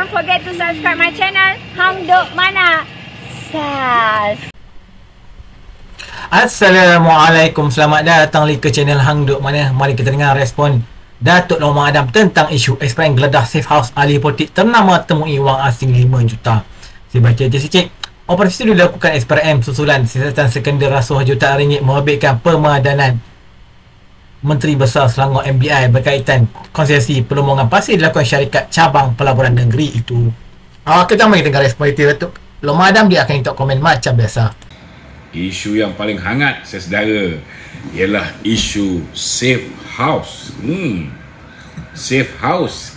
don't forget to subscribe my channel Hang Duk Mana. Sas. Assalamualaikum, selamat datang ke channel Hang Duk Mana. Mari kita dengar respon Datuk Norma Adam tentang isu SPM geledah safe house ahli politik ternama temui wang asing 5 juta. Saya baca je sikit. Operasi itu dilakukan SPM susulan siasatan skandal rasuah jutaan ringgit merbitkan pemadanan Menteri Besar Selangor MBI berkaitan konsesi pelumbungan pasir dilakukan syarikat cabang pelaburan negeri itu. Kita mari dengar respon itu Datuk Norma Adam. Dia akan minta komen macam biasa. Isu yang paling hangat, saudara, ialah isu safe house. Safe house.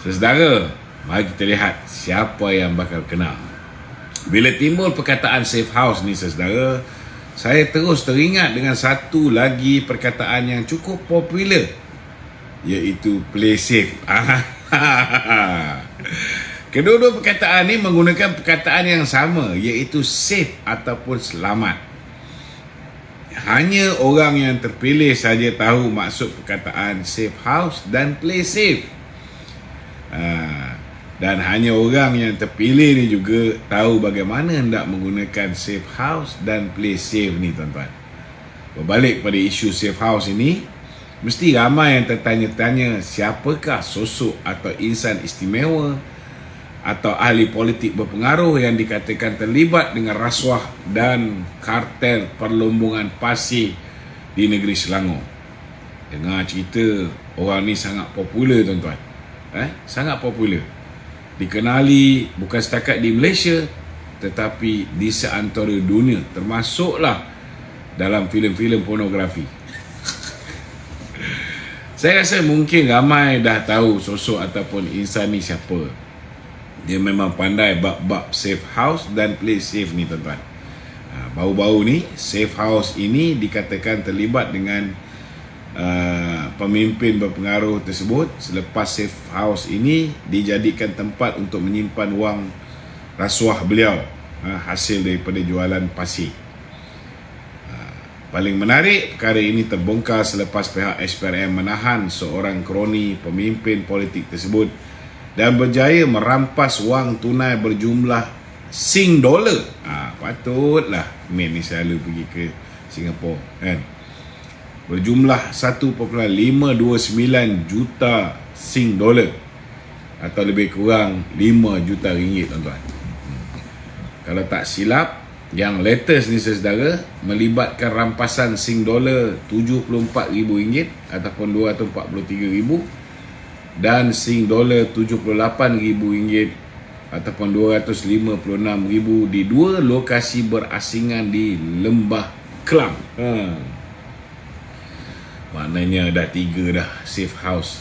Saudara, mari kita lihat siapa yang bakal kena. Bila timbul perkataan safe house ni, saudara, saya terus teringat dengan satu lagi perkataan yang cukup popular, iaitu play safe. Kedua-dua perkataan ni menggunakan perkataan yang sama, iaitu safe ataupun selamat. Hanya orang yang terpilih saja tahu maksud perkataan safe house dan play safe. Dan hanya orang yang terpilih ni juga tahu bagaimana hendak menggunakan safe house dan play safe ni, tuan-tuan. Berbalik pada isu safe house ini, mesti ramai yang tertanya-tanya siapakah sosok atau insan istimewa atau ahli politik berpengaruh yang dikatakan terlibat dengan rasuah dan kartel perlumbungan pasir di negeri Selangor. Dengar cerita, orang ni sangat popular, tuan-tuan. Sangat popular. Dikenali bukan setakat di Malaysia tetapi di seantero dunia, termasuklah dalam filem-filem pornografi. Saya rasa mungkin ramai dah tahu sosok ataupun insan ni siapa. Dia memang pandai bab-bab safe house dan play safe ni, tuan-tuan. Baru-baru ni safe house ini dikatakan terlibat dengan pemimpin berpengaruh tersebut selepas safe house ini dijadikan tempat untuk menyimpan wang rasuah beliau hasil daripada jualan pasir. Paling menarik, perkara ini terbongkar selepas pihak SPRM menahan seorang kroni pemimpin politik tersebut dan berjaya merampas wang tunai berjumlah $. Patutlah Min ni selalu pergi ke Singapura, kan? Berjumlah 1.529 juta $, atau lebih kurang 5 juta ringgit, tuan-tuan. Kalau tak silap, yang latest ni, saudara, melibatkan rampasan $74,000 ataupun RM243,000 dan $78,000 ataupun $256,000 di dua lokasi berasingan di Lembah Kelang. Maknanya dah 3 dah safe house.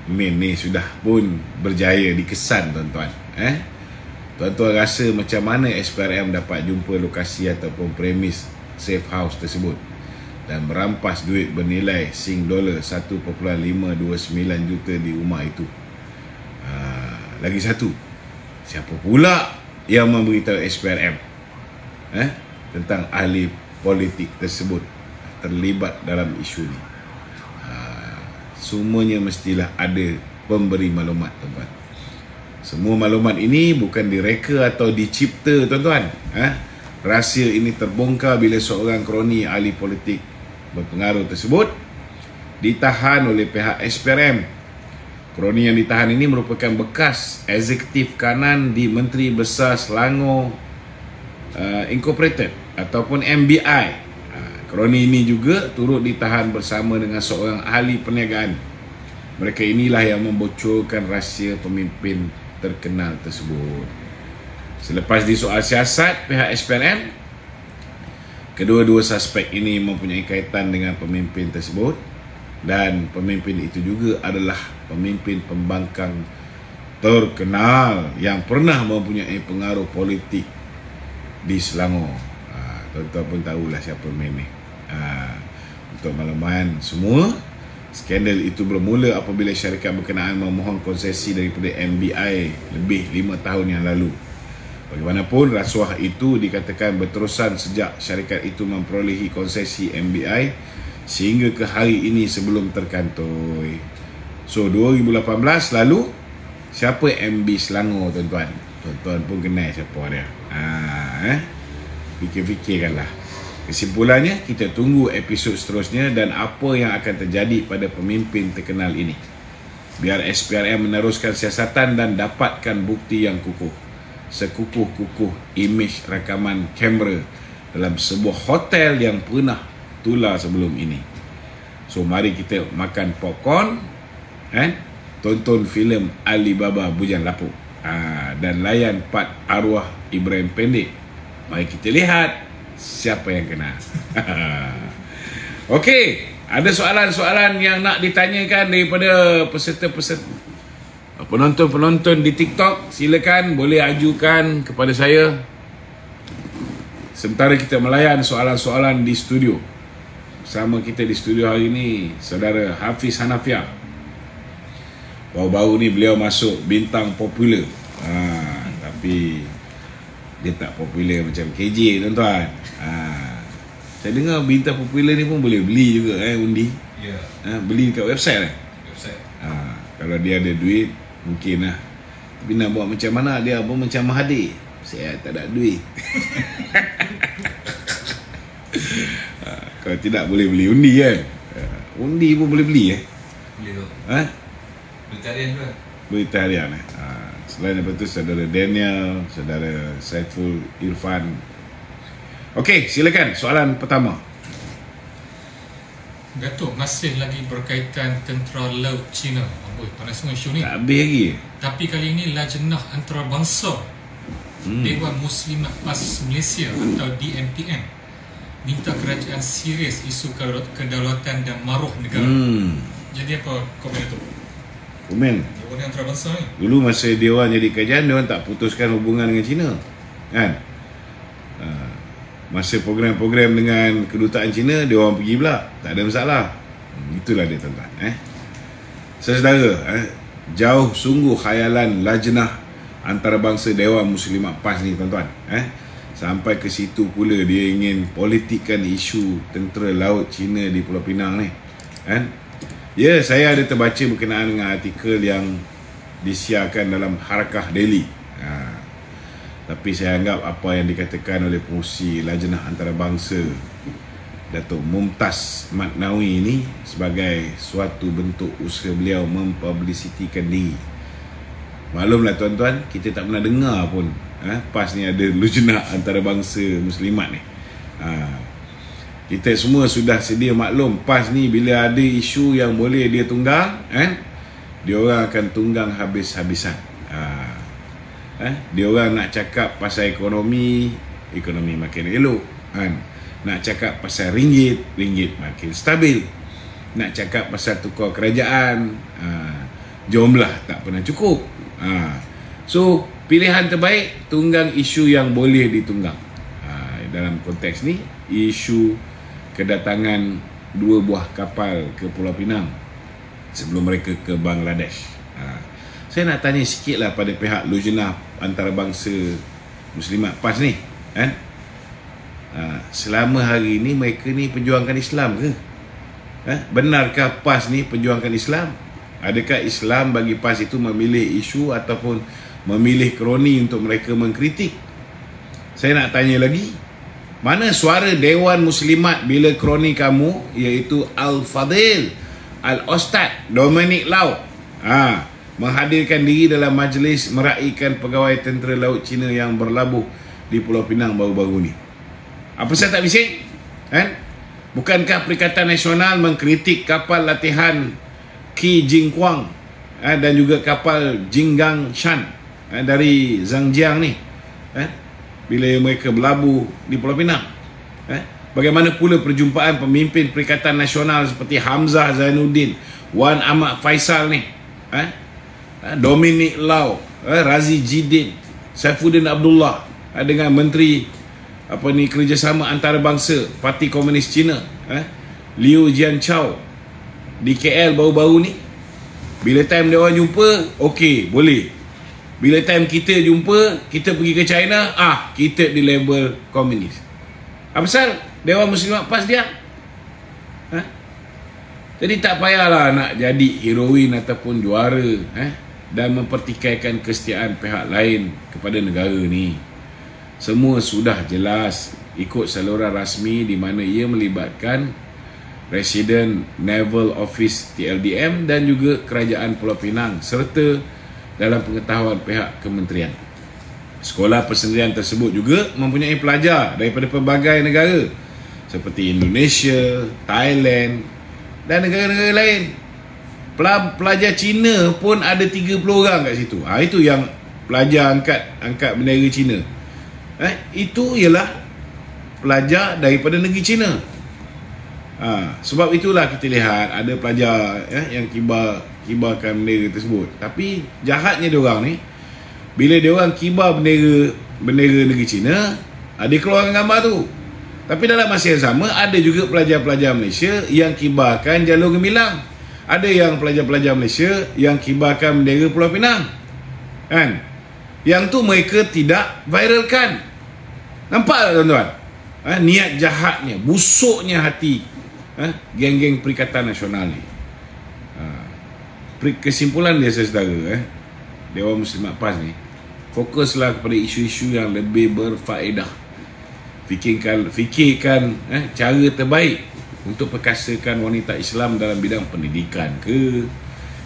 Min ni sudah pun berjaya dikesan, tuan-tuan. Tuan-tuan rasa macam mana SPRM dapat jumpa lokasi ataupun premis safe house tersebut dan merampas duit bernilai $1.529 juta di rumah itu? Lagi satu, siapa pula yang memberitahu SPRM tentang ahli politik tersebut terlibat dalam isu ni? Semuanya mestilah ada pemberi maklumat, tuan-tuan. Semua maklumat ini bukan direka atau dicipta, tuan-tuan. Rahsia ini terbongkar bila seorang kroni ahli politik berpengaruh tersebut ditahan oleh pihak SPRM. Kroni yang ditahan ini merupakan bekas eksekutif kanan di Menteri Besar Selangor Incorporated ataupun MBI. Kroni ini juga turut ditahan bersama dengan seorang ahli perniagaan. Mereka inilah yang membocorkan rahsia pemimpin terkenal tersebut. Selepas disoal siasat pihak SPRM, kedua-dua suspek ini mempunyai kaitan dengan pemimpin tersebut dan pemimpin itu juga adalah pemimpin pembangkang terkenal yang pernah mempunyai pengaruh politik di Selangor. Tuan-tuan pun tahulah siapa ni. Untuk makluman semua, skandal itu bermula apabila syarikat berkenaan memohon konsesi daripada MBI lebih 5 tahun yang lalu. Bagaimanapun, rasuah itu dikatakan berterusan sejak syarikat itu memperolehi konsesi MBI sehingga ke hari ini sebelum terkantoi. So 2018 lalu, siapa MB Selangor tuan-tuan? Tuan-tuan pun kenal siapa dia. Fikir-fikirkanlah. Kesimpulannya, kita tunggu episod seterusnya dan apa yang akan terjadi pada pemimpin terkenal ini. Biar SPRM meneruskan siasatan dan dapatkan bukti yang kukuh. Sekukuh-kukuh imej rakaman kamera dalam sebuah hotel yang pernah tular sebelum ini. So mari kita makan popcorn, tonton filem Alibaba Bujang Lapuk, dan layan part arwah Ibrahim Pendek. Mari kita lihat siapa yang kena. Okey, ada soalan-soalan yang nak ditanyakan daripada peserta-peserta, penonton-penonton di TikTok? Silakan, boleh ajukan kepada saya. Sementara kita melayan soalan-soalan di studio. Bersama kita di studio hari ini saudara Hafiz Hanafiah. Baru-baru ni beliau masuk bintang popular. Tapi dia tak popular macam KJ, tuan-tuan. Saya dengar bintang popular ni pun boleh beli juga undi. Ya. Beli dekat website Website. kalau dia ada duit mungkin lah. Tapi nak buat macam mana, dia pun macam Mahathir. Saya tak ada duit. Kalau tidak boleh beli undi kan. Undi pun boleh beli Boleh tu. Berita harian tu. Berita harian Selain daripada itu, saudara Daniel, saudara Saiful Irfan. Okey, silakan soalan pertama. Datuk, masih lagi berkaitan tentera laut Cina. Amboi, panas semua isu ni. Tak habis lagi. Tapi kali ini Lajnah Antarabangsa Dewan Muslimat PAS Malaysia atau DMPM minta kerajaan serius isu kedaulatan dan maruah negara. Jadi apa komen itu? Komen. Dewan Antarabangsa ni. Dulu masa dia orang jadi kerajaan, dia orang tak putuskan hubungan dengan Cina, kan? Masa program-program dengan kedutaan Cina, dia orang pergi pula, tak ada masalah. Itulah dia, tuan-tuan. Saudara, jauh sungguh khayalan Lajnah Antarabangsa Dewan Muslimat PAS ni, tuan-tuan. Sampai ke situ pula dia ingin politikkan isu tentera laut Cina di Pulau Pinang ni, kan? Ya, saya ada terbaca berkenaan dengan artikel yang disiarkan dalam Harakah Daily. Tapi saya anggap apa yang dikatakan oleh pengurusi Lajnah Antarabangsa Datuk Mumtaz Matnawi ini sebagai suatu bentuk usaha beliau mempublisitikan diri. Maklumlah tuan-tuan, kita tak pernah dengar pun PAS ni ada Lajnah Antarabangsa Muslimat ni. Kita semua sudah sedia maklum, PAS ni bila ada isu yang boleh dia tunggang, dia orang akan tunggang habis-habisan. Dia orang nak cakap pasal ekonomi makin elok, nak cakap pasal ringgit makin stabil, nak cakap pasal tukar kerajaan, jumlah tak pernah cukup. So pilihan terbaik tunggang isu yang boleh ditunggang. Dalam konteks ni, isu kedatangan 2 buah kapal ke Pulau Pinang sebelum mereka ke Bangladesh. Saya nak tanya sikit lah pada pihak Lajnah Antarabangsa Muslimat PAS ni, selama hari ni mereka ni perjuangkan Islam ke? Benarkah PAS ni perjuangkan Islam? Adakah Islam bagi PAS itu memilih isu ataupun memilih kroni untuk mereka mengkritik? Saya nak tanya lagi, mana suara Dewan Muslimat bila kroni kamu iaitu Al-Fadil Al-Ustad Dominic Lau menghadirkan diri dalam majlis meraihkan pegawai tentera laut Cina yang berlabuh di Pulau Pinang baru-baru ni? Apa saya tak bising? Bukankah Perikatan Nasional mengkritik kapal latihan Qi Jingquang dan juga kapal Jinggang Shan dari Zhangjiang ni, bila mereka berlabuh di Pulau Pinang? Bagaimana pula perjumpaan pemimpin Perikatan Nasional seperti Hamzah Zainuddin, Wan Ahmad Faisal ni, Dominic Lau, Razi Jidin, Saifuddin Abdullah dengan Menteri Kerjasama Antarabangsa Parti Komunis Cina, Liu Jianchao di KL baru-baru ni? Bila time dia orang jumpa, okey, boleh. Bila time kita jumpa, kita pergi ke China, kita di label komunis. Apa pasal Dewan Muslimat PAS dia? Jadi tak payahlah nak jadi heroin ataupun juara dan mempertikaikan kesetiaan pihak lain kepada negara ni. Semua sudah jelas ikut saluran rasmi di mana ia melibatkan Resident Naval Office TLDM dan juga Kerajaan Pulau Pinang serta dalam pengetahuan pihak kementerian. Sekolah persendirian tersebut juga mempunyai pelajar daripada pelbagai negara seperti Indonesia, Thailand dan negara-negara lain. Pelajar Cina pun ada 30 orang kat situ. Itu yang pelajar angkat bendera Cina. Itu ialah pelajar daripada negeri Cina. Sebab itulah kita lihat ada pelajar yang kibarkan bendera tersebut. Tapi jahatnya diorang ni, bila diorang kibar bendera negeri Cina, dia keluarkan gambar tu. Tapi dalam masa yang sama ada juga pelajar-pelajar Malaysia yang kibarkan jalur gemilang. Ada yang pelajar-pelajar Malaysia yang kibarkan bendera Pulau Pinang. Kan? Yang tu mereka tidak viralkan. Nampak tak tuan-tuan? Niat jahatnya, busuknya hati geng-geng Perikatan Nasional ni. Kesimpulan dia saudara, Dewan Muslimat PAS ni, fokuslah kepada isu-isu yang lebih berfaedah. Fikirkan cara terbaik untuk perkasakan wanita Islam dalam bidang pendidikan ke,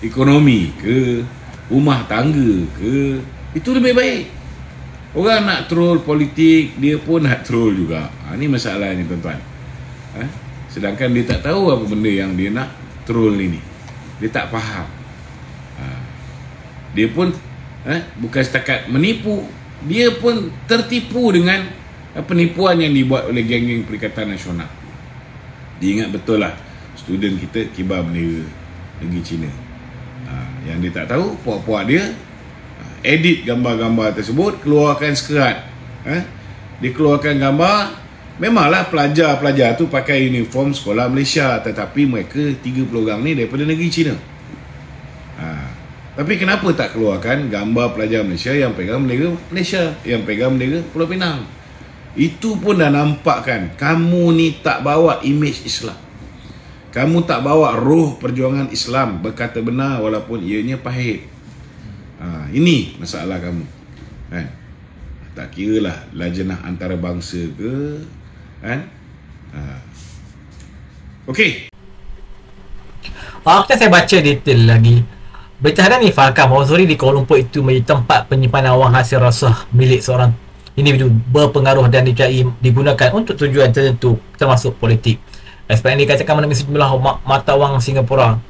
ekonomi ke, rumah tangga ke. Itu lebih baik. Orang nak troll politik, dia pun nak troll juga. Ini masalahnya tuan-tuan. Sedangkan dia tak tahu apa benda yang dia nak troll ini. Dia tak faham. Dia pun bukan setakat menipu, dia pun tertipu dengan penipuan yang dibuat oleh geng-geng Perikatan Nasional. Dia ingat betul lah student kita kibar bendera negeri Cina. Yang dia tak tahu, puak-puak dia edit gambar-gambar tersebut, keluarkan sekerat. Dia keluarkan gambar. Memanglah pelajar-pelajar tu pakai uniform sekolah Malaysia, tetapi mereka 30 orang ni daripada negeri Cina. Tapi kenapa tak keluarkan gambar pelajar Malaysia yang pegang bendera Malaysia, yang pegang bendera Pulau Pinang? Itu pun dah nampak kan, kamu ni tak bawa imej Islam. Kamu tak bawa roh perjuangan Islam, berkata benar walaupun ianya pahit. Ini masalah kamu. Tak kira lah lajnah antarabangsa ke, Okey. Kita saya baca detail lagi. Berita harian ni fahamkan bahawa Zuri di Kuala Lumpur itu menjadi tempat penyimpanan wang hasil rasuah milik seorang individu berpengaruh dan digunakan untuk tujuan tertentu termasuk politik. SPN dikatakan menemui sejumlah mata wang Singapura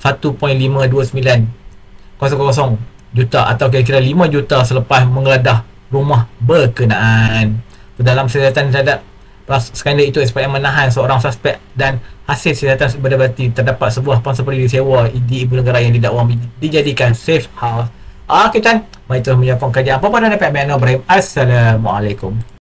1.52900 juta atau kira-kira 5 juta selepas menggeledah rumah berkenaan. Dalam siasatan terhadap skandal itu, SPM menahan seorang suspek dan hasil siasatan berdebati terdapat sebuah ponsel disewa di ibu negara yang didakwa dijadikan safe house. Kita mari terus menyokong kajian apa pada Dapat Ibrahim. Assalamualaikum.